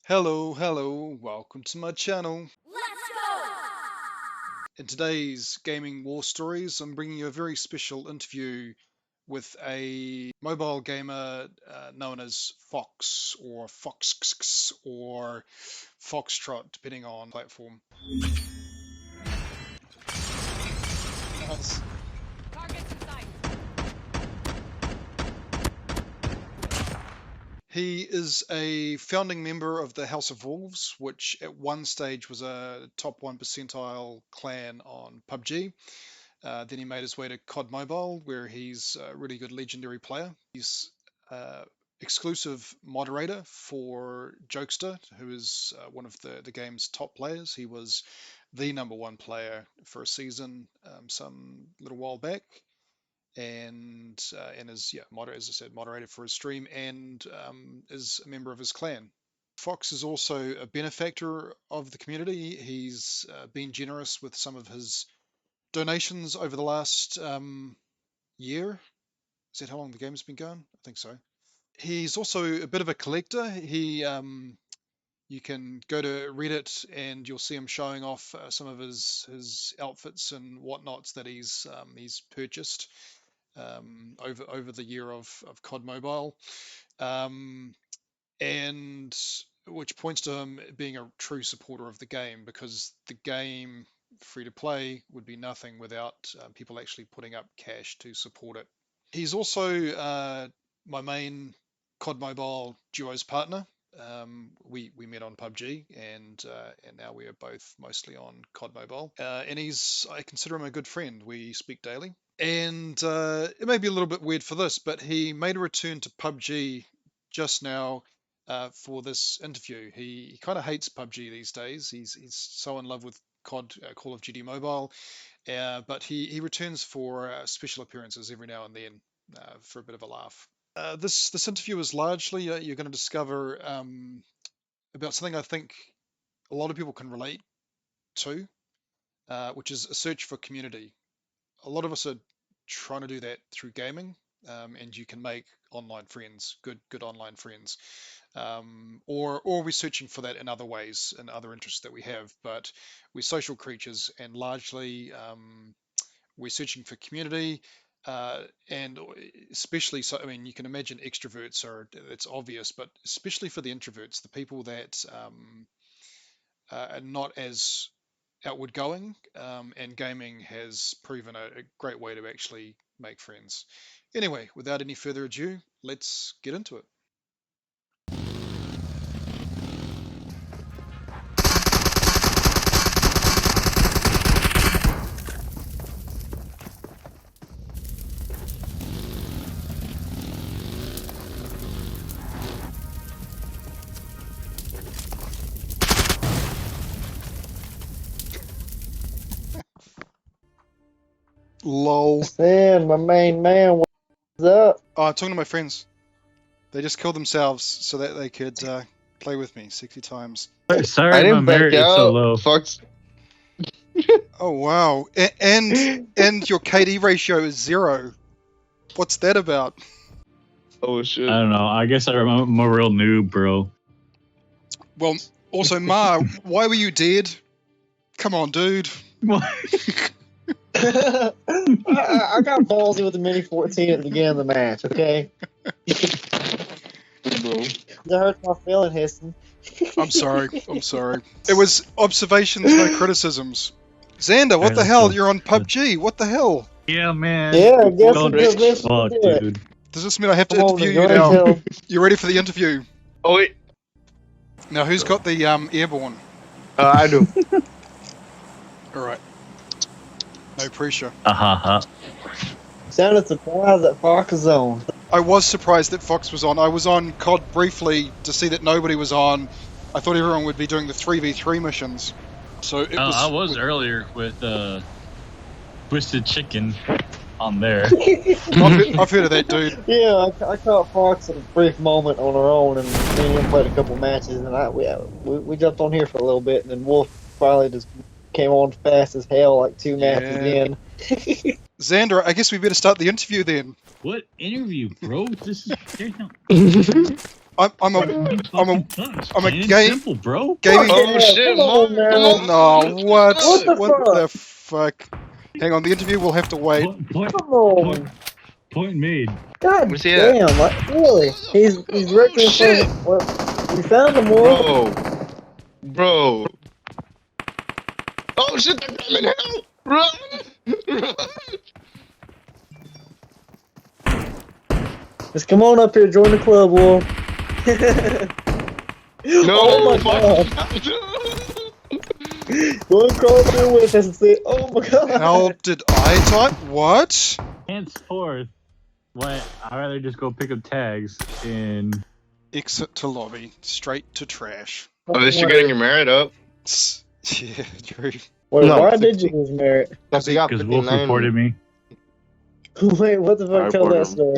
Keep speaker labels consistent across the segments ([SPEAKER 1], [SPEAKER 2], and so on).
[SPEAKER 1] Hello, welcome to my channel.
[SPEAKER 2] Let's go!
[SPEAKER 1] In today's Gaming War Stories, I'm bringing you a very special interview with a mobile gamer known as Fox, or Fox, or Foxtrot, depending on platform. Nice.
[SPEAKER 2] Targets in sight.
[SPEAKER 1] He is a founding member of the House of Wolves, which at one stage was a top 1 percentile clan on PUBG. Then he made his way to COD Mobile, where he's a really good legendary player. He's exclusive moderator for Jokesta, who is one of the game's top players. He was the #1 player for a season some little while back, and is, as I said, moderator for his stream, and is a member of his clan. Fox is also a benefactor of the community. He's been generous with some of his donations over the last year. Is that how long the game's been going? I think so. He's also a bit of a collector. You can go to Reddit and you'll see him showing off some of his outfits and whatnots that he's purchased over the year of COD Mobile, and which points to him being a true supporter of the game, because the game, free to play, would be nothing without people actually putting up cash to support it. He's also my main COD Mobile duos partner. We met on PUBG, and now we are both mostly on COD Mobile. And I consider him a good friend. We speak daily. And it may be a little bit weird for this, but he made a return to PUBG just now for this interview. He kind of hates PUBG these days. He's so in love with COD, Call of Duty Mobile, but he returns for special appearances every now and then for a bit of a laugh. This interview is largely you're going to discover about something I think a lot of people can relate to, which is a search for community. A lot of us are trying to do that through gaming, and you can make online friends, good online friends, or we're searching for that in other ways, in other interests that we have. But we're social creatures, and largely we're searching for community. And especially so, I mean, you can imagine extroverts it's obvious, but especially for the introverts, the people that are not as outward going, and gaming has proven a great way to actually make friends. Anyway, without any further ado, let's get into it. Lol.
[SPEAKER 3] Man, my main man, what's up?
[SPEAKER 1] Oh, I'm talking to my friends. They just killed themselves so that they could play with me 60 times.
[SPEAKER 4] Sorry,
[SPEAKER 3] I
[SPEAKER 4] my
[SPEAKER 3] didn't back
[SPEAKER 4] merit is so low.
[SPEAKER 3] out. Fox.
[SPEAKER 1] Oh wow! And your KD ratio is 0. What's that about?
[SPEAKER 3] Oh shit.
[SPEAKER 4] I don't know. I guess I'm a real noob, bro.
[SPEAKER 1] Well, also, Ma, why were you dead? Come on, dude.
[SPEAKER 3] I got ballsy with the Mini 14 at the beginning of the match, okay? That hurts my feeling, Hissing.
[SPEAKER 1] I'm sorry. It was observations, no criticisms. Xander, what the hell? You're on PUBG. What the hell?
[SPEAKER 4] Yeah, man.
[SPEAKER 3] Yeah, I guess
[SPEAKER 4] Don't
[SPEAKER 3] it's
[SPEAKER 4] bitch. Fuck, dude.
[SPEAKER 1] Does this mean I have to
[SPEAKER 3] Come on,
[SPEAKER 1] interview you
[SPEAKER 3] enjoy
[SPEAKER 1] now?
[SPEAKER 3] yourself.
[SPEAKER 1] You ready for the interview?
[SPEAKER 3] Oh wait,
[SPEAKER 1] Now, who's got the airborne?
[SPEAKER 3] I do.
[SPEAKER 1] All right. No pressure.
[SPEAKER 3] Sounded surprised that Fox is on.
[SPEAKER 1] I was surprised that Fox was on. I was on COD briefly to see that nobody was on. I thought everyone would be doing the 3v3 missions. So
[SPEAKER 4] I was earlier with Twisted Chicken on there.
[SPEAKER 1] I've heard of that dude.
[SPEAKER 3] Yeah, I caught Fox at a brief moment on our own, and me and him played a couple matches, and we jumped on here for a little bit, and then Wolf finally just came on fast as hell, like 2 matches in.
[SPEAKER 1] Xander, I guess we better start the interview then.
[SPEAKER 4] What interview, bro? This is damn.
[SPEAKER 1] I'm a I'm a
[SPEAKER 4] Plain and
[SPEAKER 1] game-
[SPEAKER 4] simple, bro.
[SPEAKER 1] gaming.
[SPEAKER 3] Oh,
[SPEAKER 5] shit,
[SPEAKER 3] come on
[SPEAKER 5] Mom,
[SPEAKER 3] now.
[SPEAKER 5] come on.
[SPEAKER 1] No, what?
[SPEAKER 3] What the
[SPEAKER 1] fuck? Hang on, the interview will have to wait.
[SPEAKER 3] Come on.
[SPEAKER 4] Point made.
[SPEAKER 3] God
[SPEAKER 5] Where's he at?
[SPEAKER 3] damn, like, really? He's directly in front
[SPEAKER 5] shit.
[SPEAKER 3] of. Well, we found him, Wolf.
[SPEAKER 5] Bro. Oh shit, they're coming out. Run.
[SPEAKER 3] Just come on up here, join the club, Wolf.
[SPEAKER 5] No.
[SPEAKER 3] Oh my god. Go across here with us and say, oh my god.
[SPEAKER 1] How did I type? What?
[SPEAKER 4] Henceforth, I'd rather just go pick up tags and
[SPEAKER 1] Exit to lobby, straight to trash.
[SPEAKER 5] At least you're getting your merit up.
[SPEAKER 1] Yeah, true.
[SPEAKER 3] Wait,
[SPEAKER 5] No,
[SPEAKER 3] why
[SPEAKER 5] 50.
[SPEAKER 3] did you lose merit?
[SPEAKER 5] That's got
[SPEAKER 4] because Wolf
[SPEAKER 5] 59.
[SPEAKER 4] reported me.
[SPEAKER 3] Wait, what the
[SPEAKER 5] I
[SPEAKER 3] fuck? Tell
[SPEAKER 5] reported
[SPEAKER 3] that
[SPEAKER 5] him.
[SPEAKER 3] story.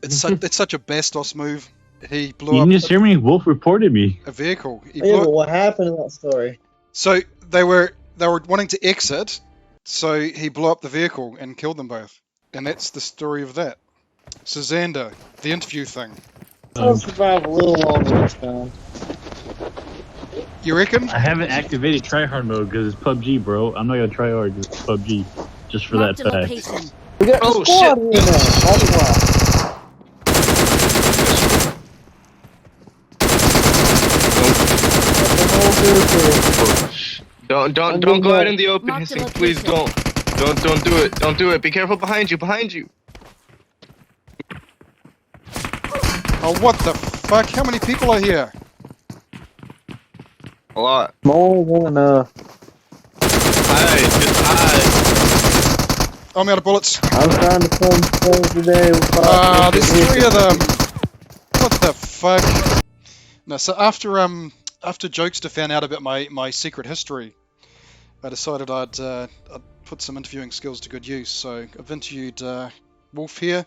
[SPEAKER 1] It's such a Bastos move. He
[SPEAKER 4] You
[SPEAKER 1] blew
[SPEAKER 4] can
[SPEAKER 1] up
[SPEAKER 4] just hear me. Wolf reported me.
[SPEAKER 1] a vehicle. He
[SPEAKER 3] Yeah,
[SPEAKER 1] blew
[SPEAKER 3] but what happened in that story?
[SPEAKER 1] So they were wanting to exit, so he blew up the vehicle and killed them both. And that's the story of that. So Xander, the interview thing.
[SPEAKER 3] I'll survive a little longer this time.
[SPEAKER 1] You reckon?
[SPEAKER 4] I haven't activated tryhard mode because it's PUBG, bro. I'm not gonna try hard. It's PUBG, just for that
[SPEAKER 2] Marked a
[SPEAKER 4] fact.
[SPEAKER 2] location.
[SPEAKER 3] We got
[SPEAKER 5] Oh,
[SPEAKER 3] the squad here now. That's why.
[SPEAKER 5] Don't go out in the open,
[SPEAKER 2] Mark the
[SPEAKER 5] Hissing. Please
[SPEAKER 2] location.
[SPEAKER 5] don't do it. Don't do it. Be careful behind you.
[SPEAKER 1] Oh, what the fuck? How many people are here?
[SPEAKER 5] A lot.
[SPEAKER 3] More than enough.
[SPEAKER 5] Hide, just hide.
[SPEAKER 1] I'm out of bullets.
[SPEAKER 3] I'm trying to come home today.
[SPEAKER 1] There's 3 of them. What the fuck? No, so after Jokesta found out about my secret history, I decided I'd put some interviewing skills to good use. So I've interviewed Wolf here,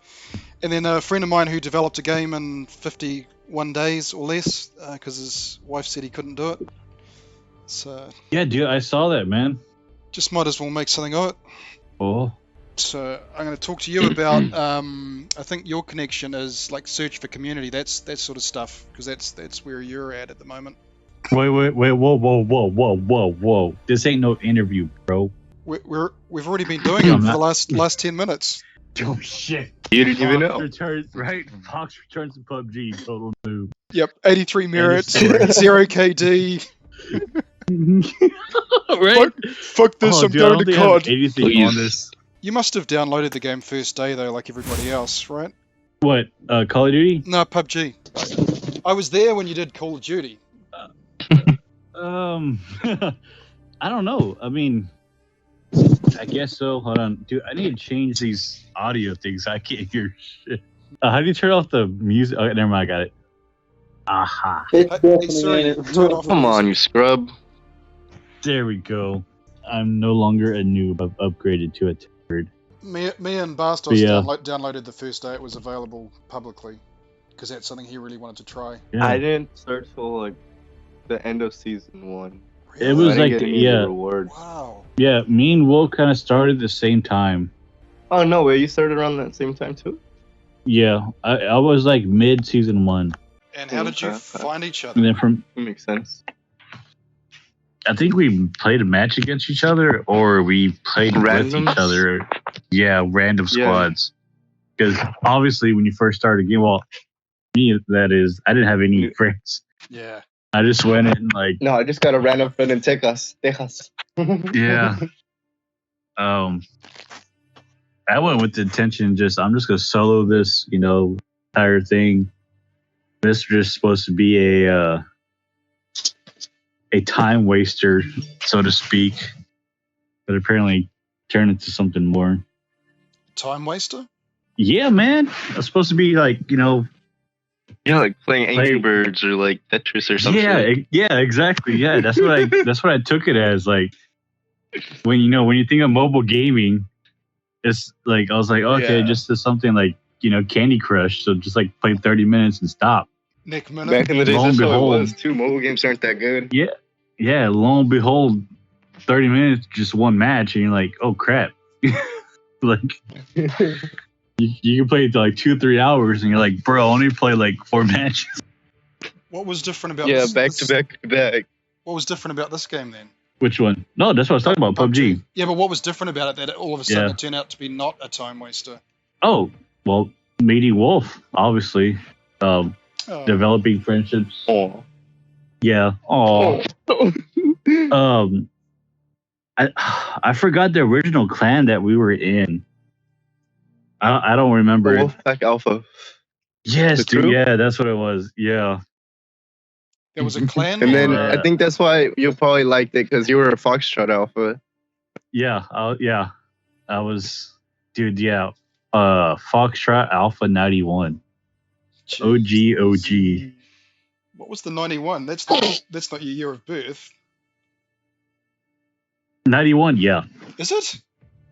[SPEAKER 1] and then a friend of mine who developed a game in 51 days or less because his wife said he couldn't do it. So
[SPEAKER 4] Yeah, dude, I saw that, man.
[SPEAKER 1] just might as well make something of it.
[SPEAKER 4] Oh,
[SPEAKER 1] So I'm going to talk to you about. I think your connection is like search for community. That's that sort of stuff because that's where you're at the moment.
[SPEAKER 4] wait, whoa. This ain't no interview, bro.
[SPEAKER 1] We've already been doing it for the last 10 minutes.
[SPEAKER 4] Oh shit.
[SPEAKER 5] You didn't even know.
[SPEAKER 4] Returns, right? Fox returns to PUBG. Total noob.
[SPEAKER 1] Yep, 83 merits,
[SPEAKER 4] story.
[SPEAKER 1] 0 KD.
[SPEAKER 4] Right?
[SPEAKER 1] Fuck this,
[SPEAKER 4] Oh,
[SPEAKER 1] I'm
[SPEAKER 4] dude, I
[SPEAKER 1] going
[SPEAKER 4] don't
[SPEAKER 1] to
[SPEAKER 4] think I have
[SPEAKER 1] COD.
[SPEAKER 4] anything
[SPEAKER 5] Please.
[SPEAKER 4] on this.
[SPEAKER 1] You must have downloaded the game first day though, like everybody else, right?
[SPEAKER 4] What? Call of Duty?
[SPEAKER 1] No, PUBG. I was there when you did Call of Duty.
[SPEAKER 4] I don't know. I mean, I guess so. Hold on, dude. I need to change these audio things. I can't hear shit. How do you turn off the music? Oh, never mind. I got it. Aha.
[SPEAKER 3] It's
[SPEAKER 1] Hey,
[SPEAKER 3] definitely
[SPEAKER 1] sorry,
[SPEAKER 3] ain't it.
[SPEAKER 1] turn off
[SPEAKER 5] Come on, you scrub.
[SPEAKER 4] There we go. I'm no longer a noob. I've upgraded to a turd.
[SPEAKER 1] Me and Bastos
[SPEAKER 4] Yeah.
[SPEAKER 1] downloaded the first day it was available publicly because that's something he really wanted to try.
[SPEAKER 4] Yeah.
[SPEAKER 5] I didn't start till like the end of season 1.
[SPEAKER 4] It was
[SPEAKER 5] I didn't
[SPEAKER 4] like,
[SPEAKER 5] get any
[SPEAKER 4] yeah.
[SPEAKER 5] rewards.
[SPEAKER 1] Wow.
[SPEAKER 4] Yeah, me and Will kind of started at the same time.
[SPEAKER 5] Oh no way, you started around that same time too?
[SPEAKER 4] Yeah, I was like mid season 1,
[SPEAKER 1] And how did you
[SPEAKER 5] Okay.
[SPEAKER 1] find each other?
[SPEAKER 4] and then from
[SPEAKER 5] That makes sense.
[SPEAKER 4] I think we played a match against each other, or we played with
[SPEAKER 5] Randoms?
[SPEAKER 4] each other. Yeah, random
[SPEAKER 5] Yeah.
[SPEAKER 4] squads. Because obviously, when you first started a game, well, me that is, I didn't have any friends.
[SPEAKER 1] Yeah.
[SPEAKER 4] I just went in like,
[SPEAKER 5] No, I just got a random friend in Texas.
[SPEAKER 4] yeah. I went with the intention I'm just gonna solo this, entire thing. This is just supposed to be a time waster, so to speak, but apparently turned into something more.
[SPEAKER 1] Time waster?
[SPEAKER 4] Yeah, man. It's supposed to be like,
[SPEAKER 5] Yeah, like playing Angry
[SPEAKER 4] Like-
[SPEAKER 5] Birds or like Tetris or something.
[SPEAKER 4] yeah, exactly. Yeah, that's what I took it as. Like when you think of mobile gaming, it's like I was like, okay,
[SPEAKER 5] Yeah.
[SPEAKER 4] just something like Candy Crush. So just like play 30 minutes and stop.
[SPEAKER 1] Nick Minute?
[SPEAKER 5] Back in the days,
[SPEAKER 4] Lo and
[SPEAKER 5] that's how it
[SPEAKER 4] behold.
[SPEAKER 5] was too. Mobile games aren't that good.
[SPEAKER 4] Yeah, lo and behold, 30 minutes, just one match, and you're like, oh crap. Like You can play it to like 2-3 hours, and you're like, bro, I only play like 4 matches.
[SPEAKER 1] What was different about
[SPEAKER 5] Yeah,
[SPEAKER 1] this?
[SPEAKER 5] back to back to back.
[SPEAKER 1] What was different about this game then?
[SPEAKER 4] Which one? No, that's what I was talking about. PUBG.
[SPEAKER 1] Yeah, but what was different about it that all of a sudden
[SPEAKER 4] Yeah.
[SPEAKER 1] it turned out to be not a time waster?
[SPEAKER 4] Oh, well, meeting Wolf, obviously.
[SPEAKER 1] Oh.
[SPEAKER 4] Developing friendships.
[SPEAKER 5] Oh.
[SPEAKER 4] Yeah. Oh. I forgot the original clan that we were in. I don't remember.
[SPEAKER 5] Wolfpack Alpha.
[SPEAKER 4] Yes,
[SPEAKER 5] The
[SPEAKER 4] dude.
[SPEAKER 5] crew?
[SPEAKER 4] Yeah, that's what it was. Yeah.
[SPEAKER 1] There was a clan.
[SPEAKER 5] And then
[SPEAKER 1] or,
[SPEAKER 5] I think that's why you probably liked it, because you were a Foxtrot Alpha.
[SPEAKER 4] Yeah. I was, dude. Yeah. Foxtrot Alpha 91. OG.
[SPEAKER 1] What was the 91? That's not your year of birth.
[SPEAKER 4] 91. Yeah.
[SPEAKER 1] Is it?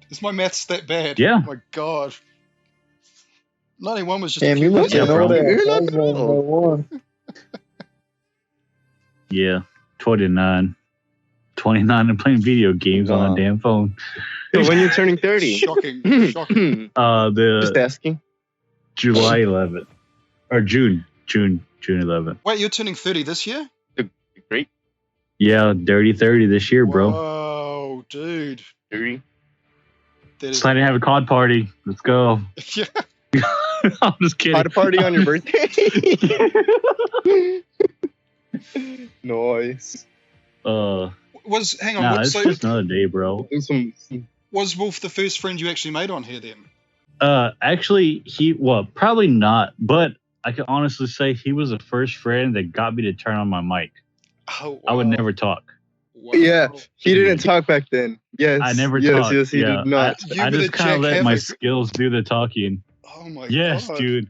[SPEAKER 1] Is my maths that bad?
[SPEAKER 4] Yeah.
[SPEAKER 1] Oh my god. 91 was just
[SPEAKER 3] Damn,
[SPEAKER 1] a
[SPEAKER 3] you
[SPEAKER 1] few
[SPEAKER 3] must
[SPEAKER 1] years
[SPEAKER 4] Yeah,
[SPEAKER 3] know
[SPEAKER 1] ago.
[SPEAKER 4] bro.
[SPEAKER 3] that.
[SPEAKER 5] You're not
[SPEAKER 3] I was on
[SPEAKER 5] old.
[SPEAKER 3] the one.
[SPEAKER 4] Yeah. 29. 29 and playing video games on
[SPEAKER 5] Wow.
[SPEAKER 4] a damn phone.
[SPEAKER 5] So when you're turning 30?
[SPEAKER 1] Shocking. Shocking.
[SPEAKER 5] Just
[SPEAKER 4] The
[SPEAKER 5] asking.
[SPEAKER 4] July 11th or June 11th.
[SPEAKER 1] Wait, you're turning 30 this year?
[SPEAKER 5] Great.
[SPEAKER 4] Yeah, dirty 30 this year, bro.
[SPEAKER 1] Whoa, dude.
[SPEAKER 5] 30.
[SPEAKER 1] That is,
[SPEAKER 4] Decided to have a COD party. Let's go.
[SPEAKER 1] yeah.
[SPEAKER 4] I'm just kidding.
[SPEAKER 5] Had a party on your birthday? Nice.
[SPEAKER 1] Hang on.
[SPEAKER 4] Nah,
[SPEAKER 1] what,
[SPEAKER 4] it's
[SPEAKER 1] so
[SPEAKER 4] just another day, bro.
[SPEAKER 5] Do some
[SPEAKER 1] was Wolf the first friend you actually made on here then?
[SPEAKER 4] Actually, probably not, but I can honestly say he was the first friend that got me to turn on my mic.
[SPEAKER 1] Oh,
[SPEAKER 4] I would
[SPEAKER 1] wow.
[SPEAKER 4] never talk.
[SPEAKER 1] Wow.
[SPEAKER 5] Yeah, he didn't talk back then. Yes.
[SPEAKER 4] I never
[SPEAKER 5] yes,
[SPEAKER 4] talked.
[SPEAKER 5] Yes, he
[SPEAKER 4] yeah.
[SPEAKER 5] did not.
[SPEAKER 1] You
[SPEAKER 4] I
[SPEAKER 1] were the
[SPEAKER 4] just kind of
[SPEAKER 1] Jack
[SPEAKER 4] let my
[SPEAKER 1] Havoc.
[SPEAKER 4] skills do the talking.
[SPEAKER 1] Oh my
[SPEAKER 4] Yes,
[SPEAKER 1] god.
[SPEAKER 4] dude.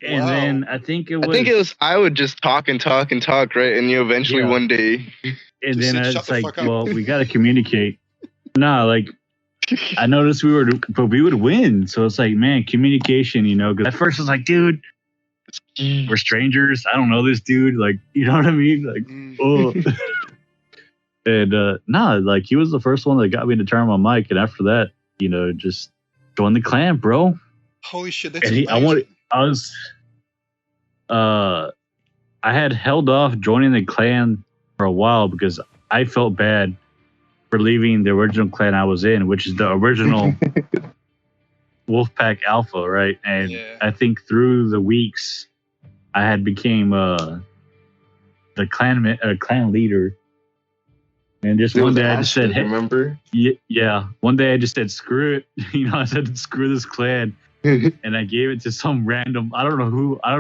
[SPEAKER 4] And
[SPEAKER 1] Wow.
[SPEAKER 4] then I think it was.
[SPEAKER 5] I would just talk and talk and talk, right? And you eventually
[SPEAKER 4] Yeah.
[SPEAKER 5] one day.
[SPEAKER 4] And
[SPEAKER 1] Just
[SPEAKER 4] then
[SPEAKER 1] said,
[SPEAKER 4] I
[SPEAKER 1] "Shut
[SPEAKER 4] was
[SPEAKER 1] the
[SPEAKER 4] like,
[SPEAKER 1] fuck up."
[SPEAKER 4] well, we got to communicate. Nah, like, I noticed but we would win. So it's like, man, communication, because at first it's like, dude, we're strangers. I don't know this dude. Like, you know what I mean? Like,
[SPEAKER 1] Mm.
[SPEAKER 4] oh. And, like, he was the first one that got me to turn on my mic. And after that, just join the clan, bro.
[SPEAKER 1] Holy shit, that's
[SPEAKER 4] And
[SPEAKER 1] amazing.
[SPEAKER 4] I had held off joining the clan for a while because I felt bad for leaving the original clan I was in, which is the original Wolfpack Alpha, right? And
[SPEAKER 1] Yeah.
[SPEAKER 4] I think through the weeks, I had became the clan leader. And just one day I just said, hey,
[SPEAKER 5] remember?
[SPEAKER 4] yeah. One day I just said, screw it. I said, screw this clan. And I gave it to some random, I don't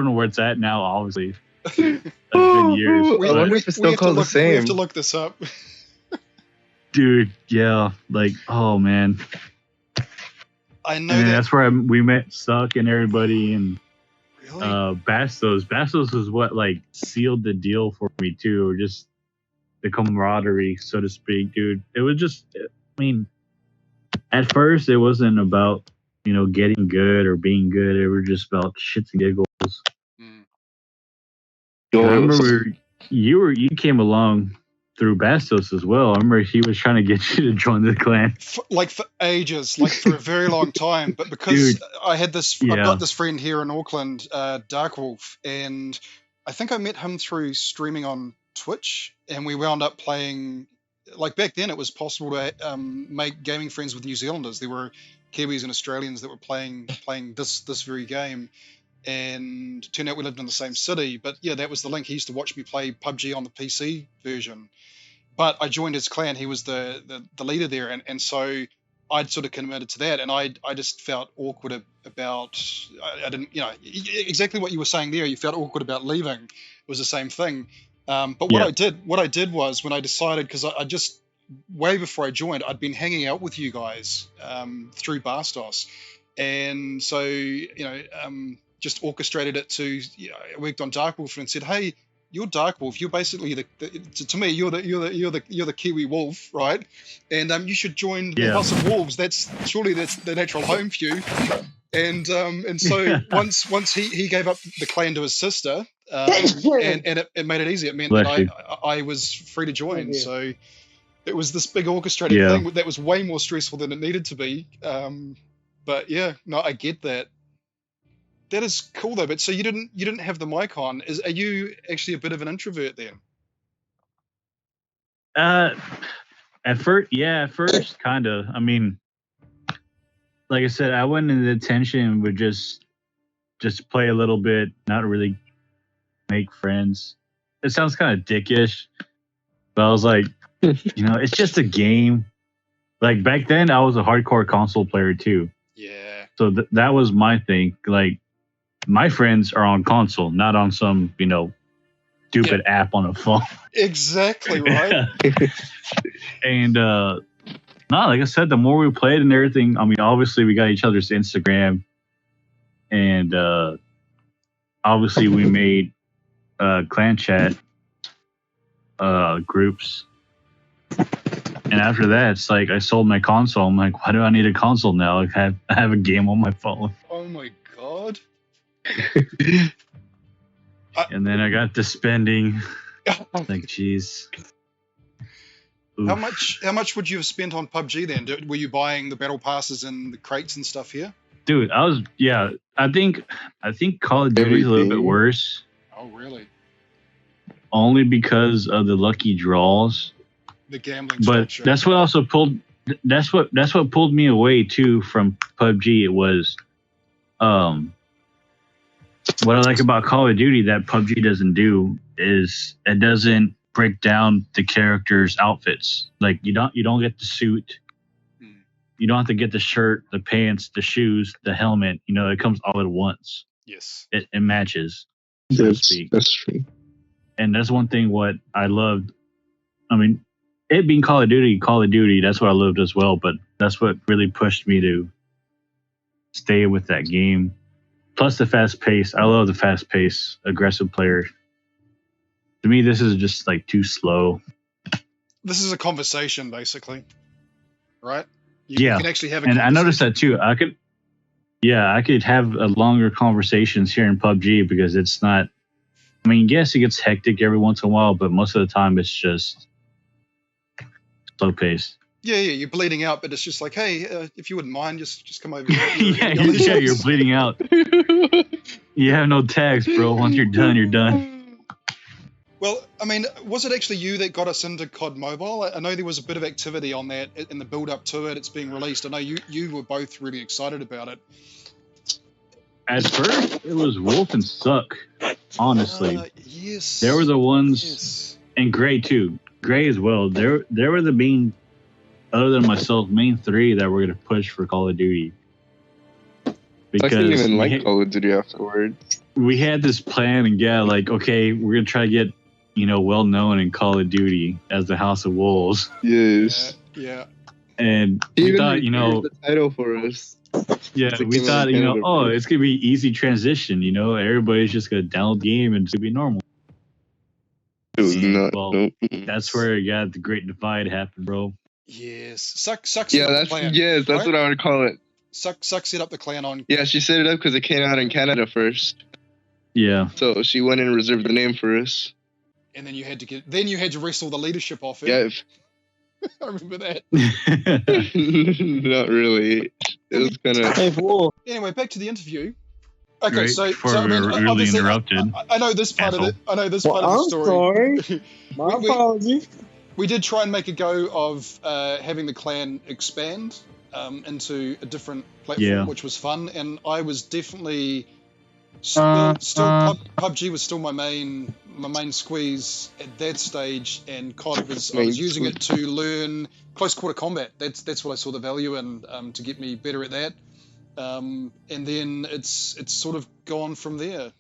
[SPEAKER 4] know where it's at now, obviously. That's been years.
[SPEAKER 5] I
[SPEAKER 4] but-
[SPEAKER 5] wonder if it's still called the
[SPEAKER 1] We
[SPEAKER 5] same.
[SPEAKER 1] have to look this up.
[SPEAKER 4] Dude, yeah. Like, oh, man.
[SPEAKER 1] I know
[SPEAKER 4] And
[SPEAKER 1] that.
[SPEAKER 4] that's where we met Suck and everybody and
[SPEAKER 1] Really?
[SPEAKER 4] Bastos. Bastos was what, like, sealed the deal for me, too. Or just the camaraderie, so to speak, dude. It was just, at first it wasn't about, getting good or being good. It was just about shits and giggles.
[SPEAKER 1] Mm.
[SPEAKER 4] I remember you came along through Bastos as well. I remember he was trying to get you to join the clan.
[SPEAKER 1] For ages, like for a very long time. But because
[SPEAKER 4] Dude.
[SPEAKER 1] I had this,
[SPEAKER 4] Yeah.
[SPEAKER 1] I've got this friend here in Auckland, DarkWolf, and I think I met him through streaming on Twitch, and we wound up playing. Like back then, it was possible to make gaming friends with New Zealanders. There were Kiwis and Australians that were playing this very game, and it turned out we lived in the same city. But yeah, that was the link. He used to watch me play PUBG on the PC version. But I joined his clan. He was the leader there, and so I'd sort of committed to that, and I just felt awkward about. I didn't, exactly what you were saying there. You felt awkward about leaving. It was the same thing. But what I did was when I decided, because I just way before I joined, I'd been hanging out with you guys through Bastos, and so just orchestrated it to. I worked on DarkWolf and said, hey. You're DarkWolf. You're basically to me. You're the Kiwi wolf, right? And you should join the House of Wolves. That's the natural home for you. And so once he gave up the clan to his sister, and it made it easy. It meant that I was free to join. So it was this big orchestrated thing that was way more stressful than it needed to be. But yeah, no, I get that. That is cool though. But so you didn't have the mic on. Are you actually a bit of an introvert then?
[SPEAKER 4] At first, kind of. I mean, like I said, I went in the intention would just play a little bit, not really make friends. It sounds kind of dickish, but I was like, it's just a game. Like back then, I was a hardcore console player too.
[SPEAKER 1] Yeah.
[SPEAKER 4] So that was my thing. Like my friends are on console, not on some stupid app on a phone.
[SPEAKER 1] Exactly right.
[SPEAKER 4] And no, like I said, the more we played and everything, I mean, obviously we got each other's Instagram, and obviously we made clan chat groups. And after that, it's like I sold my console. I'm like, why do I need a console now? Like, I have a game on my phone.
[SPEAKER 1] Oh my god.
[SPEAKER 4] And then I got to spending. Like, jeez.
[SPEAKER 1] How much would you have spent on PUBG then? Were you buying the battle passes and the crates and stuff here?
[SPEAKER 4] Dude, I think Call of Duty is a little bit worse.
[SPEAKER 1] Oh really?
[SPEAKER 4] Only because of the lucky draws.
[SPEAKER 1] The gambling
[SPEAKER 4] but
[SPEAKER 1] structure.
[SPEAKER 4] That's what pulled me away too from PUBG. It was what I like about Call of Duty that PUBG doesn't do is it doesn't break down the characters' outfits. Like you don't get the suit. You don't have to get the shirt, the pants, the shoes, the helmet. It comes all at once.
[SPEAKER 1] Yes.
[SPEAKER 4] It matches, so to speak.
[SPEAKER 5] That's true.
[SPEAKER 4] And that's one thing what I loved. I mean, it being Call of Duty, that's what I loved as well. But that's what really pushed me to stay with that game. Plus the fast pace. I love the fast pace, aggressive player. To me, this is just like too slow.
[SPEAKER 1] This is a conversation, basically, right? You can actually have a
[SPEAKER 4] and
[SPEAKER 1] conversation.
[SPEAKER 4] I noticed that too. I could have a longer conversations here in PUBG because it's not. I mean, yes, it gets hectic every once in a while, but most of the time it's just slow pace.
[SPEAKER 1] Yeah, you're bleeding out, but it's just like, hey, if you wouldn't mind, just come over here.
[SPEAKER 4] You're bleeding out. You have no tags, bro. Once you're done, you're done.
[SPEAKER 1] Well, I mean, was it actually you that got us into COD Mobile? I know there was a bit of activity on that in the build-up to it. It's being released. I know you were both really excited about it.
[SPEAKER 4] At first, it was Wolf and Suck, honestly.
[SPEAKER 1] Yes.
[SPEAKER 4] They were the ones, and Gray too. Gray as well. They were the main, other than myself, main three that were going to push for Call of Duty.
[SPEAKER 5] Because I didn't even like Call of Duty afterwards.
[SPEAKER 4] We had this plan, and okay, we're going to try to get, well known in Call of Duty as the House of Wolves.
[SPEAKER 5] Yes.
[SPEAKER 1] Yeah.
[SPEAKER 4] And we thought,
[SPEAKER 5] the title for us.
[SPEAKER 4] Yeah, we thought, it's going to be easy transition, everybody's just going to download the game and it's going to be normal.
[SPEAKER 5] It was not.
[SPEAKER 4] Well,
[SPEAKER 5] nope.
[SPEAKER 4] That's where the Great Divide happened, bro.
[SPEAKER 1] Yes. Sucks.
[SPEAKER 5] Yeah, that's right? What I would call it.
[SPEAKER 1] Suck set up the clan on.
[SPEAKER 5] Yeah, she set it up because it came out in Canada first.
[SPEAKER 4] Yeah.
[SPEAKER 5] So she went in and reserved the name for us.
[SPEAKER 1] And then you had to wrestle the leadership off it.
[SPEAKER 5] Yeah.
[SPEAKER 1] I remember that.
[SPEAKER 5] Not really. It was kind of.
[SPEAKER 1] Anyway, back to the interview. Okay,
[SPEAKER 4] Great.
[SPEAKER 1] so
[SPEAKER 4] I mean, really interrupted.
[SPEAKER 1] I know this part of it. I know this part of the story.
[SPEAKER 3] Sorry. My apologies.
[SPEAKER 1] We did try and make a go of having the clan expand into a different platform, which was fun, and I was definitely still PUBG was still my main squeeze at that stage, and COD was I was using it to learn close quarter combat. That's what I saw the value in, to get me better at that. And then it's sort of gone from there.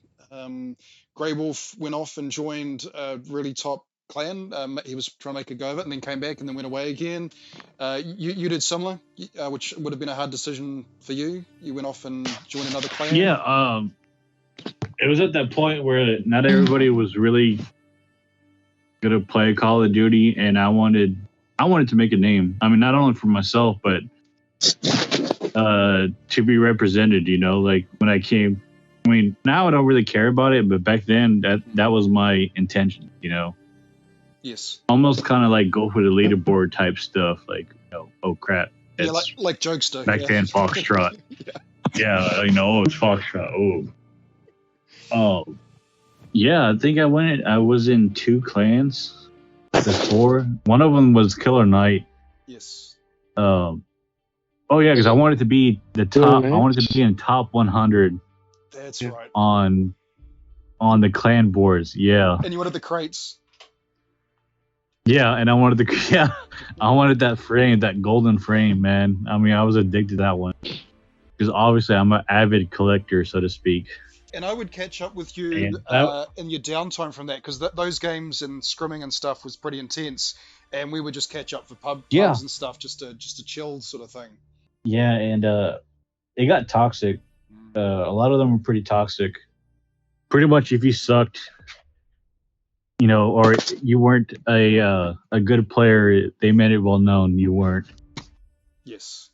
[SPEAKER 1] Grey Wolf went off and joined a really top clan. He was trying to make a go of it and then came back and then went away again. You did similar, which would have been a hard decision for you. You went off and joined another clan.
[SPEAKER 4] Yeah, it was at that point where not everybody was really gonna play Call of Duty, and I wanted to make a name. I mean, not only for myself, but to be represented. Like when I came. I mean, now I don't really care about it, but back then that was my intention.
[SPEAKER 1] Yes.
[SPEAKER 4] Almost kind of like go for the leaderboard type stuff. Like, oh crap,
[SPEAKER 1] Yeah,
[SPEAKER 4] It's
[SPEAKER 1] like Jokesta.
[SPEAKER 4] back
[SPEAKER 1] yeah.
[SPEAKER 4] then Foxtrot. Yeah, it's Foxtrot. Oh, yeah. I think I was in 2 clans before. One of them was Killer Knight.
[SPEAKER 1] Yes.
[SPEAKER 4] Oh yeah, because I wanted to be the top. I wanted to be in top 100
[SPEAKER 1] That's right.
[SPEAKER 4] on the clan boards. Yeah.
[SPEAKER 1] And you wanted the crates.
[SPEAKER 4] Yeah, and I wanted that frame, that golden frame, man. I mean, I was addicted to that one because obviously I'm an avid collector, so to speak.
[SPEAKER 1] And I would catch up with you in your downtime from that, because those games and scrimming and stuff was pretty intense, and we would just catch up for pubs and stuff, just to chill sort of thing.
[SPEAKER 4] Yeah, and it got toxic. A lot of them were pretty toxic. Pretty much, if you sucked, or you weren't a good player, they made it well known you weren't.
[SPEAKER 1] Yes.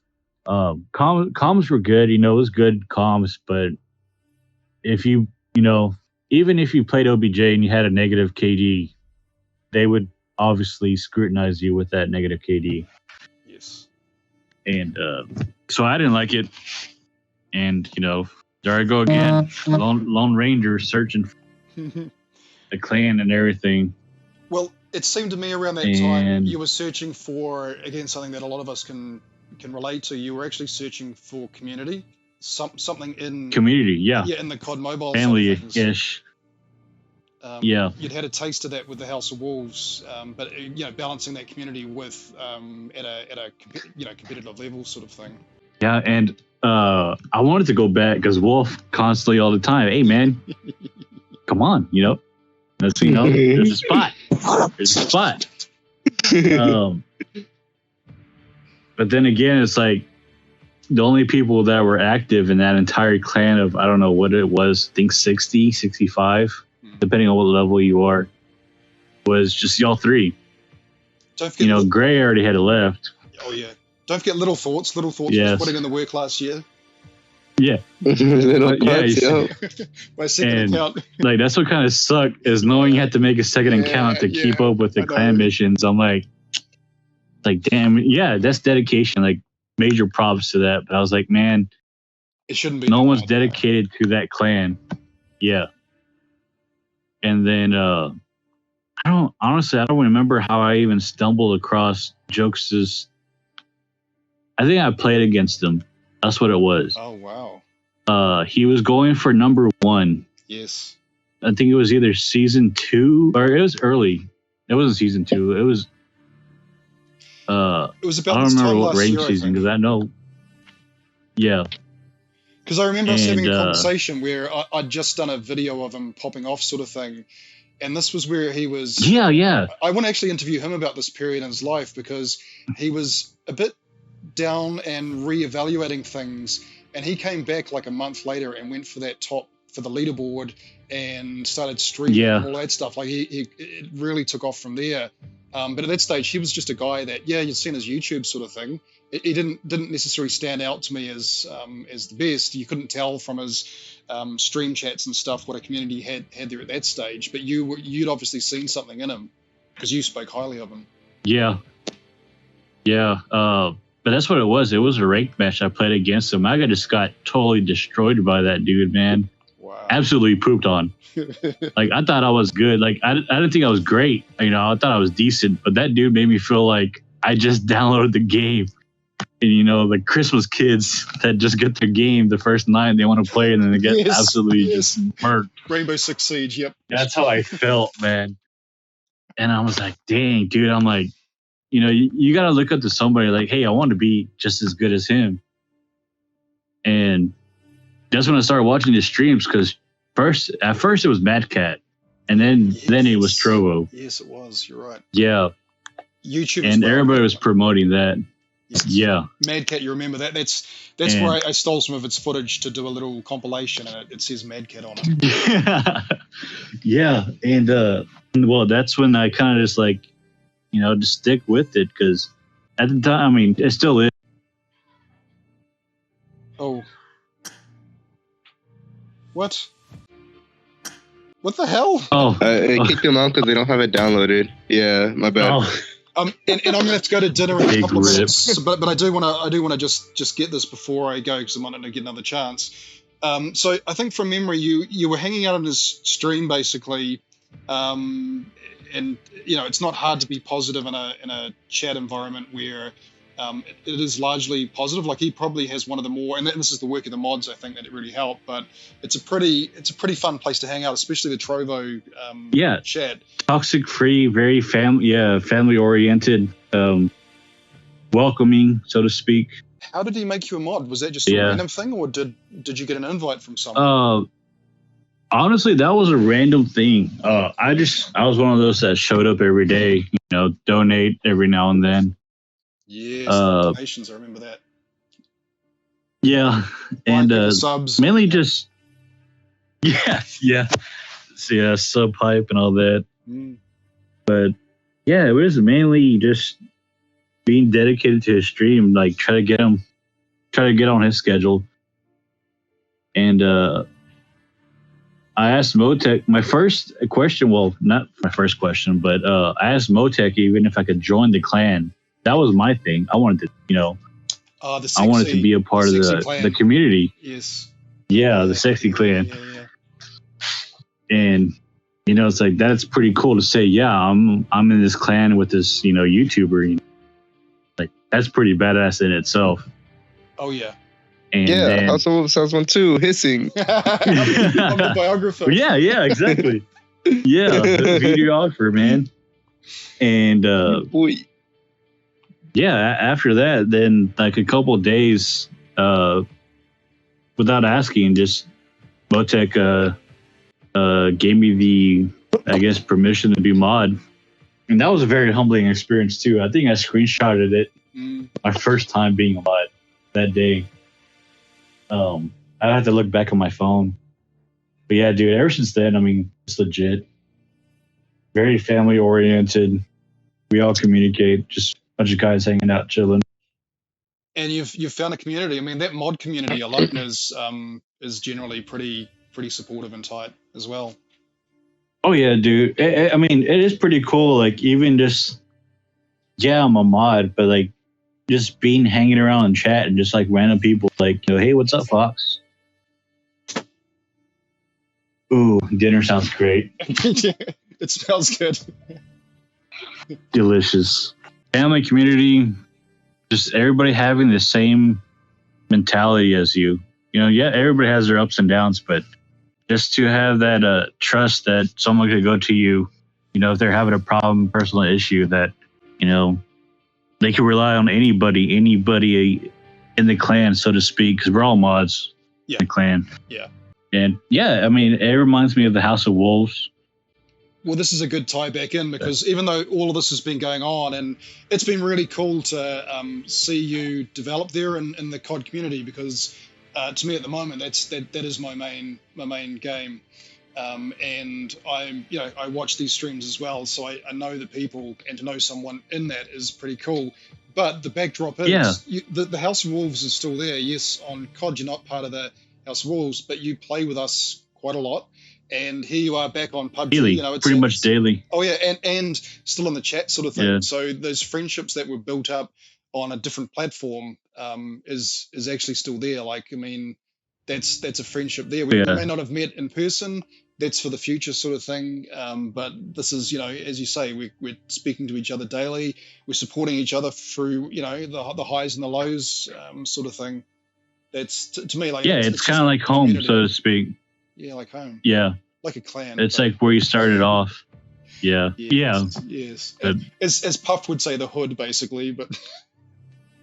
[SPEAKER 4] Comms were good. It was good comms, but if you even if you played OBJ and you had a negative KD, they would obviously scrutinize you with that negative KD.
[SPEAKER 1] Yes.
[SPEAKER 4] And so I didn't like it. And there I go again, Lone Ranger searching for the clan and everything.
[SPEAKER 1] Well, it seemed to me around that time you were searching for, again, something that a lot of us can relate to. You were actually searching for community, something in
[SPEAKER 4] community, yeah,
[SPEAKER 1] in the COD Mobile
[SPEAKER 4] family-ish. Yeah,
[SPEAKER 1] you'd had a taste of that with the House of Wolves, but balancing that community with at a competitive level sort of thing.
[SPEAKER 4] Yeah, and I wanted to go back because Wolf constantly all the time, hey man, come on, that's there's a spot. But then again, it's like the only people that were active in that entire clan of, I don't know what it was, I think 60, 65, depending on what level you are, was just y'all three.
[SPEAKER 1] Don't forget
[SPEAKER 4] Gray already had left.
[SPEAKER 1] Oh yeah. Don't forget Little Thoughts. Little Thoughts was putting in the work last year.
[SPEAKER 4] Yeah.
[SPEAKER 1] My second account.
[SPEAKER 4] Like, that's what kind of sucked, is knowing you had to make a second account to keep up with the clan missions. I'm like, damn, yeah, that's dedication. Like, major props to that. But I was like, man,
[SPEAKER 1] it shouldn't be.
[SPEAKER 4] No one's dedicated to that clan. Yeah. And then I don't remember how I even stumbled across Jokesta's. I think I played against him. That's what it was.
[SPEAKER 1] Oh wow.
[SPEAKER 4] He was going for number 1.
[SPEAKER 1] Yes.
[SPEAKER 4] I think it was either season 2 or it was early. It wasn't season 2. It was.
[SPEAKER 1] It was about.
[SPEAKER 4] I don't remember what range season because I know. Yeah.
[SPEAKER 1] Because I remember us having a conversation where I'd just done a video of him popping off, sort of thing, and this was where he was.
[SPEAKER 4] Yeah, yeah.
[SPEAKER 1] I want to actually interview him about this period in his life because he was a bit down and reevaluating things, and he came back like a month later and went for that top for the leaderboard and started streaming and all that stuff. Like it really took off from there. But at that stage, he was just a guy that you'd seen his YouTube sort of thing. He didn't necessarily stand out to me as the best. You couldn't tell from his stream chats and stuff what a community had there at that stage. But you'd obviously seen something in him because you spoke highly of him. Yeah, yeah. But that's what it was. It was a ranked match. I played against him. I just got totally destroyed by that dude, man. Wow.
[SPEAKER 4] Absolutely pooped on. Like, I thought I was good. Like, I didn't think I was great. I thought I was decent. But that dude made me feel like I just downloaded the game. And, the Christmas kids that just get their game the first night and they want to play and then they get absolutely just murked.
[SPEAKER 1] Rainbow Six Siege, yep.
[SPEAKER 4] That's how I felt, man. And I was like, dang, dude. I'm like, you got to look up to somebody like, hey, I want to be just as good as him. And that's when I started watching his streams because at first it was Mad Cat. And then it was Trovo.
[SPEAKER 1] Yes, it was. You're right.
[SPEAKER 4] Yeah.
[SPEAKER 1] YouTube.
[SPEAKER 4] And everybody was promoting that.
[SPEAKER 1] Yes.
[SPEAKER 4] Yeah.
[SPEAKER 1] Mad Cat, you remember that? That's where I stole some of its footage to do a little compilation, and it says Mad Cat on it.
[SPEAKER 4] Yeah. And, well, that's when I kind of just like, just stick with it because at the time, I mean, it still is.
[SPEAKER 1] Oh. What? What the hell?
[SPEAKER 4] Oh.
[SPEAKER 5] I kicked them out because they don't have it downloaded. Yeah, my bad.
[SPEAKER 1] And I'm gonna have to go to dinner in a
[SPEAKER 4] Big
[SPEAKER 1] couple of
[SPEAKER 4] rip.
[SPEAKER 1] minutes, but I do wanna just get this before I go because I might not get another chance. So I think from memory, you were hanging out on his stream basically, and it's not hard to be positive in a chat environment where it is largely positive. Like he probably has one of the more, and this is the work of the mods, I think, that it really helped. But it's a pretty fun place to hang out, especially the Trovo chat.
[SPEAKER 4] Toxic free, very family oriented, welcoming, so to speak.
[SPEAKER 1] How did he make you a mod? Was that just a random thing, or did you get an invite from someone?
[SPEAKER 4] Honestly, that was a random thing. I was one of those that showed up every day, donate every now and then.
[SPEAKER 1] Yes, donations, I remember that.
[SPEAKER 4] Yeah, and
[SPEAKER 1] subs.
[SPEAKER 4] mainly just sub hype and all that. But yeah, it was mainly just being dedicated to his stream, like try to get on his schedule. And I asked Motec my first question. Well, not my first question, but I asked Motec even if I could join the clan. That was my thing. I wanted to, I wanted to be a part of the community.
[SPEAKER 1] Yes.
[SPEAKER 4] Yeah, the sexy clan.
[SPEAKER 1] Yeah.
[SPEAKER 4] And it's like that's pretty cool to say. Yeah, I'm in this clan with this YouTuber. Like that's pretty badass in itself.
[SPEAKER 1] Oh yeah.
[SPEAKER 5] I
[SPEAKER 4] And then,
[SPEAKER 5] also sounds one too. Hissing.
[SPEAKER 1] I'm the biographer.
[SPEAKER 4] Yeah, exactly. Yeah, the videographer, man. And
[SPEAKER 5] Boy.
[SPEAKER 4] yeah, after that, then like a couple of days, without asking, just Motec gave me the, I guess, permission to be mod, and that was a very humbling experience too. I think I screenshotted it my first time being a mod that day. I have to look back on my phone, but yeah, dude. Ever since then, I mean, it's legit. Very family oriented. We all communicate. Just a bunch of guys hanging out, chilling.
[SPEAKER 1] And you've found a community. I mean, that mod community alone is generally pretty supportive and tight as well.
[SPEAKER 4] Oh yeah, dude. I mean, it is pretty cool. Like even just, I'm a mod, but like just being hanging around and chat and just like random people like, hey, what's up, Fox? Ooh, dinner sounds great.
[SPEAKER 1] It smells good.
[SPEAKER 4] Delicious. Family, community, just everybody having the same mentality as you. Everybody has their ups and downs, but just to have that trust that someone could go to you, if they're having a problem, personal issue, that, they can rely on anybody in the clan, so to speak, because we're all mods in the clan.
[SPEAKER 1] Yeah.
[SPEAKER 4] And I mean, it reminds me of the House of Wolves.
[SPEAKER 1] Well, this is a good tie back in because even though all of this has been going on, and it's been really cool to see you develop there in the COD community, because to me at the moment that is my main game, and I watch these streams as well, so I know the people, and to know someone in that is pretty cool. But the backdrop is the House of Wolves is still there. Yes, on COD you're not part of the House of Wolves, but you play with us quite a lot. And here you are back on PUBG.
[SPEAKER 4] Daily, pretty much daily.
[SPEAKER 1] Oh yeah, and still in the chat sort of thing.
[SPEAKER 4] Yeah.
[SPEAKER 1] So those friendships that were built up on a different platform is actually still there. Like, I mean, that's a friendship there. We may not have met in person. That's for the future sort of thing. But this is, as you say, we're speaking to each other daily. We're supporting each other through, the highs and the lows sort of thing. That's to me like
[SPEAKER 4] it's kind of like home, community. So to speak.
[SPEAKER 1] Yeah, like home.
[SPEAKER 4] Yeah.
[SPEAKER 1] Like a clan.
[SPEAKER 4] It's like where you started off. Yeah.
[SPEAKER 1] Yes. As Puff would say, the hood, basically, but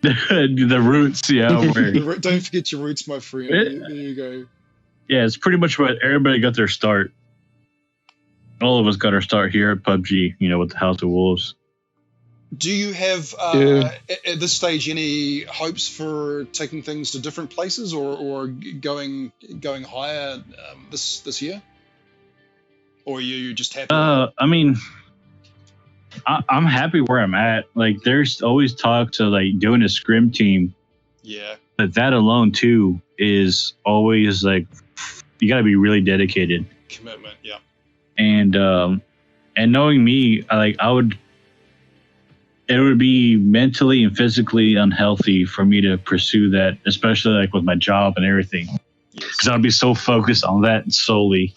[SPEAKER 4] the roots,
[SPEAKER 1] Where... Don't forget your roots, my friend. There you go.
[SPEAKER 4] Yeah, it's pretty much what everybody got their start. All of us got our start here at PUBG, with the House of Wolves.
[SPEAKER 1] Do you have at this stage any hopes for taking things to different places or going higher this year? Or are you just happy?
[SPEAKER 4] I mean, I'm happy where I'm at. Like, there's always talk to like doing a scrim team.
[SPEAKER 1] Yeah.
[SPEAKER 4] But that alone too is always like you got to be really dedicated.
[SPEAKER 1] Commitment, yeah.
[SPEAKER 4] And knowing me, I would. it would be mentally and physically unhealthy for me to pursue that, especially like with my job and everything, because I'd be so focused on that solely.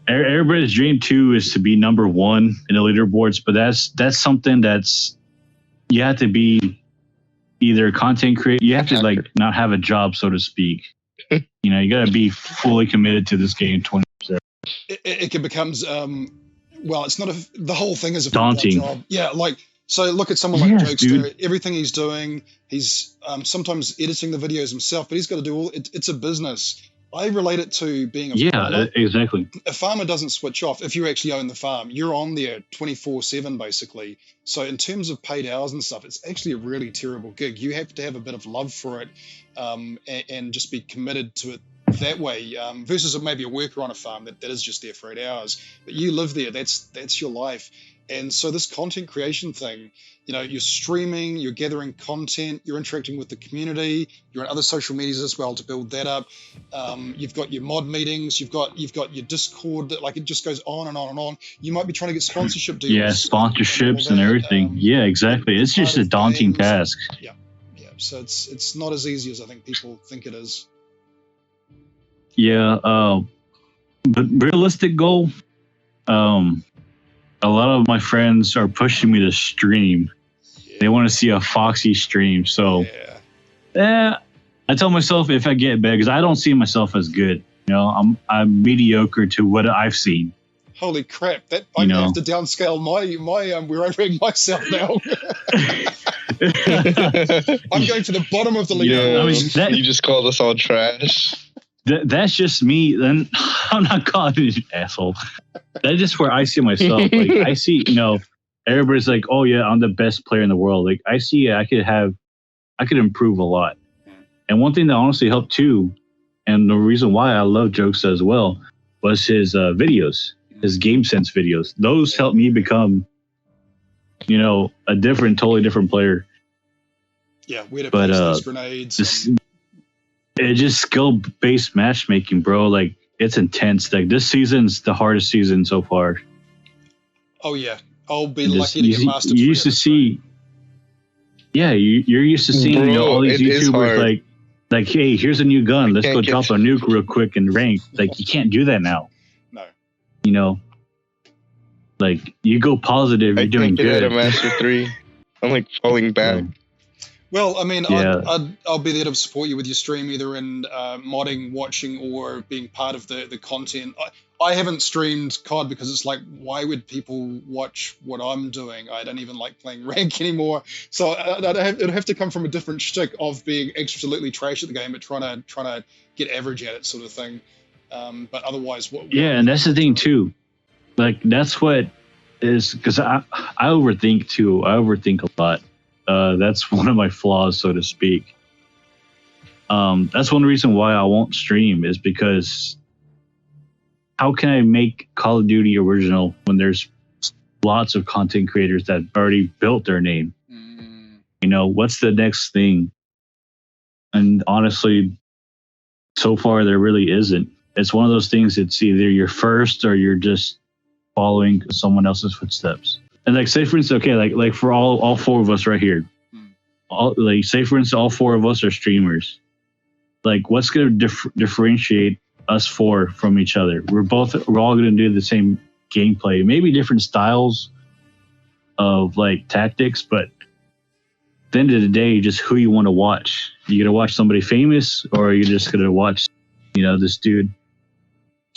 [SPEAKER 4] Everybody's dream too is to be number one in the leaderboards, but that's something that's you have to be either a content creator, you have to like not have a job, so to speak. You know, you got to be fully committed to this game 20%.
[SPEAKER 1] It can becomes well, it's not the whole thing is a
[SPEAKER 4] daunting
[SPEAKER 1] job. Yeah, like so look at someone like Jokesta,
[SPEAKER 4] dude.
[SPEAKER 1] everything he's doing, he's sometimes editing the videos himself, but he's got to do all it's a business. I relate it to being a farmer.
[SPEAKER 4] Exactly.
[SPEAKER 1] A farmer doesn't switch off. If you actually own the farm, you're on there 24/7 basically. So in terms of paid hours and stuff, it's actually a really terrible gig. You have to have a bit of love for it and just be committed to it that way versus maybe a worker on a farm that is just there for 8 hours. But you live there. That's your life. And so this content creation thing, you know, you're streaming, you're gathering content, you're interacting with the community, you're on other social medias as well to build that up. You've got your mod meetings, you've got your Discord, like it just goes on and on and on. You might be trying to get sponsorship deals.
[SPEAKER 4] Yeah, sponsorships and everything. Yeah, exactly. It's just a daunting task.
[SPEAKER 1] Yeah. So it's not as easy as I think people think it is.
[SPEAKER 4] Yeah, but realistic goal, a lot of my friends are pushing me to stream. Yeah. They want to see a Foxy stream. So, I tell myself if I get big, because I don't see myself as good. You know, I'm mediocre to what I've seen.
[SPEAKER 1] Holy crap! That I have to downscale my where I rank myself now. I'm going to the bottom of the league.
[SPEAKER 5] Yeah, I mean, you just called us all trash.
[SPEAKER 4] That's just me. Then I'm not calling you an asshole. That's just where I see myself. Like I see, you know, everybody's like, "Oh yeah, I'm the best player in the world." Like I see, I could improve a lot. And one thing that honestly helped too, and the reason why I love Jokesta as well, was his videos, his game sense videos. Those helped me become, you know, a totally different player.
[SPEAKER 1] Yeah, we had to place these grenades.
[SPEAKER 4] It's just skill-based matchmaking, bro. Like it's intense. Like this season's the hardest season so far.
[SPEAKER 1] Oh yeah, I'll be lucky to get master.
[SPEAKER 4] You used to see, you're used to seeing all these YouTubers like, hey, here's a new gun. Let's go drop a nuke real quick and rank. Like you can't do that now.
[SPEAKER 1] No.
[SPEAKER 4] You know, like you go positive, you're doing good.
[SPEAKER 5] I can't get out of Master 3. I'm like falling back.
[SPEAKER 1] Well, I mean, I'll be there to support you with your stream, either in modding, watching, or being part of the content. I haven't streamed COD because it's like, why would people watch what I'm doing? I don't even like playing rank anymore. So it'd have to come from a different shtick of being absolutely trash at the game, but trying to get average at it, sort of thing. But otherwise,
[SPEAKER 4] and that's the thing too. Like that's what is because I overthink too. I overthink a lot. That's one of my flaws, so to speak. That's one reason why I won't stream is because how can I make Call of Duty original when there's lots of content creators that already built their name? You know, what's the next thing? And honestly, so far there really isn't. It's one of those things. It's either you're first or you're just following someone else's footsteps. And like, say for instance, okay, like for all four of us right here, say for instance, all four of us are streamers. Like, what's going to differentiate us four from each other? We're all going to do the same gameplay, maybe different styles of like tactics, but at the end of the day, just who you want to watch. You going to watch somebody famous, or are you just going to watch, you know, this dude,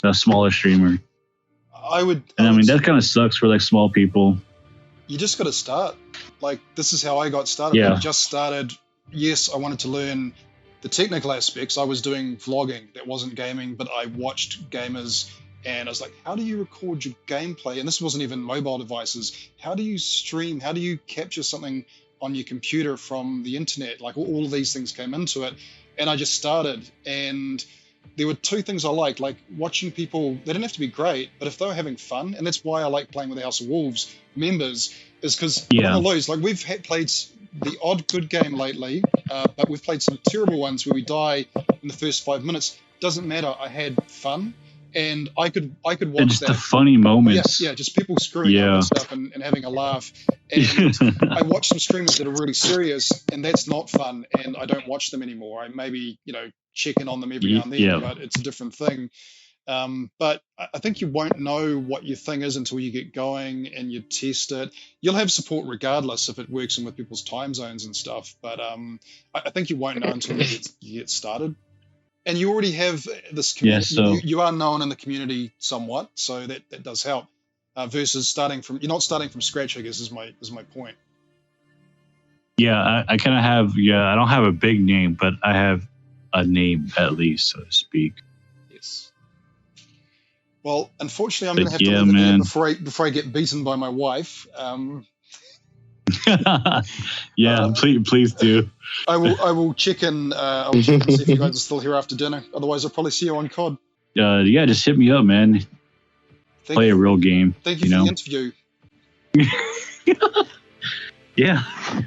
[SPEAKER 4] a smaller streamer? I mean, that kind of sucks for like small people.
[SPEAKER 1] You just got to start. Like, this is how I got started.
[SPEAKER 4] Yeah.
[SPEAKER 1] I just started. Yes, I wanted to learn the technical aspects. I was doing vlogging. That wasn't gaming, but I watched gamers and I was like, how do you record your gameplay? And this wasn't even mobile devices. How do you stream? How do you capture something on your computer from the internet? Like, all of these things came into it. And I just started. And there were two things I liked, like watching people. They didn't have to be great, but if they were having fun, and that's why I like playing with the House of Wolves members, is because on the lows, like we've played the odd good game lately, but we've played some terrible ones where we die in the first 5 minutes. Doesn't matter. I had fun, and I could
[SPEAKER 4] And
[SPEAKER 1] watch
[SPEAKER 4] just
[SPEAKER 1] that.
[SPEAKER 4] the funny moments.
[SPEAKER 1] Yeah, just people screwing up and stuff and having a laugh. And I watch some streamers that are really serious, and that's not fun, and I don't watch them anymore. I maybe, check in on them every now and then,
[SPEAKER 4] Yeah.
[SPEAKER 1] but it's a different thing. But I think you won't know what your thing is until you get going and you test it. You'll have support regardless if it works in with people's time zones and stuff, but I think you won't know until you get started. And you already have this community.
[SPEAKER 4] Yeah, so-
[SPEAKER 1] you are known in the community somewhat, so that does help. Versus you're not starting from scratch, I guess, is my point.
[SPEAKER 4] Yeah, I kind of have. Yeah, I don't have a big name, but I have a name at least, so to speak.
[SPEAKER 1] Yes. Well, unfortunately, I'm going to have to
[SPEAKER 4] Yeah,
[SPEAKER 1] leave it there
[SPEAKER 4] man.
[SPEAKER 1] before I get beaten by my wife.
[SPEAKER 4] Yeah, please do.
[SPEAKER 1] I will check in. I'll check and see if you guys are still here after dinner. Otherwise, I'll probably see you on COD.
[SPEAKER 4] Yeah, just hit me up, man. Play a real game.
[SPEAKER 1] Thank you for the interview.
[SPEAKER 4] Yeah,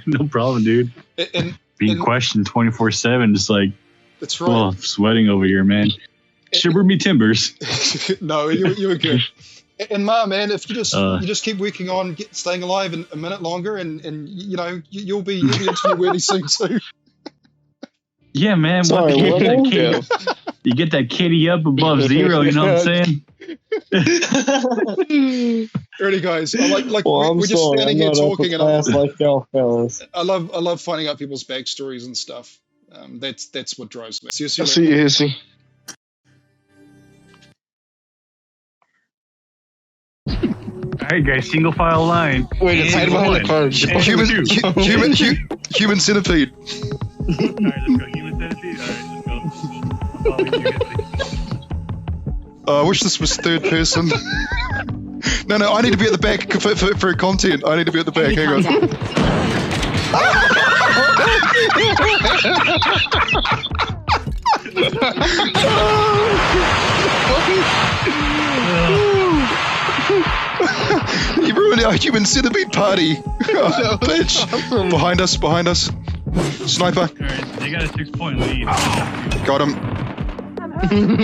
[SPEAKER 4] no problem, dude.
[SPEAKER 1] And
[SPEAKER 4] Being questioned 24/7, just like,
[SPEAKER 1] that's
[SPEAKER 4] oh,
[SPEAKER 1] right.
[SPEAKER 4] I'm sweating over here, man. Shiver me timbers.
[SPEAKER 1] No, you were good. And Ma, man, if you just keep working on staying alive a minute longer, and you'll be interview-worthy soon too.
[SPEAKER 4] Yeah, man.
[SPEAKER 3] Sorry,
[SPEAKER 4] you,
[SPEAKER 3] what?
[SPEAKER 4] get that kitty, you get that kitty up above zero. You know what I'm saying?
[SPEAKER 1] Alrighty, guys. We're
[SPEAKER 3] I'm
[SPEAKER 1] just
[SPEAKER 3] sorry,
[SPEAKER 1] standing
[SPEAKER 3] I'm
[SPEAKER 1] here
[SPEAKER 3] not
[SPEAKER 1] talking,
[SPEAKER 3] upper class like y'all fellas.
[SPEAKER 1] I love finding out people's backstories and stuff. That's what drives me. See you
[SPEAKER 6] I
[SPEAKER 1] later.
[SPEAKER 6] see you, Hissy.
[SPEAKER 4] All right, guys. Single file line.
[SPEAKER 6] Wait, it's hiding behind the car.
[SPEAKER 1] Human centipede.
[SPEAKER 4] All right, let's go. Human centipede. All right, let's go.
[SPEAKER 1] I wish this was third person. No, I need to be at the back for content. I need to be at the back. Hang on. You ruined our human centipede party. Oh, bitch. Behind us. Sniper.
[SPEAKER 4] All right, they got a 6-point lead.
[SPEAKER 1] Got him.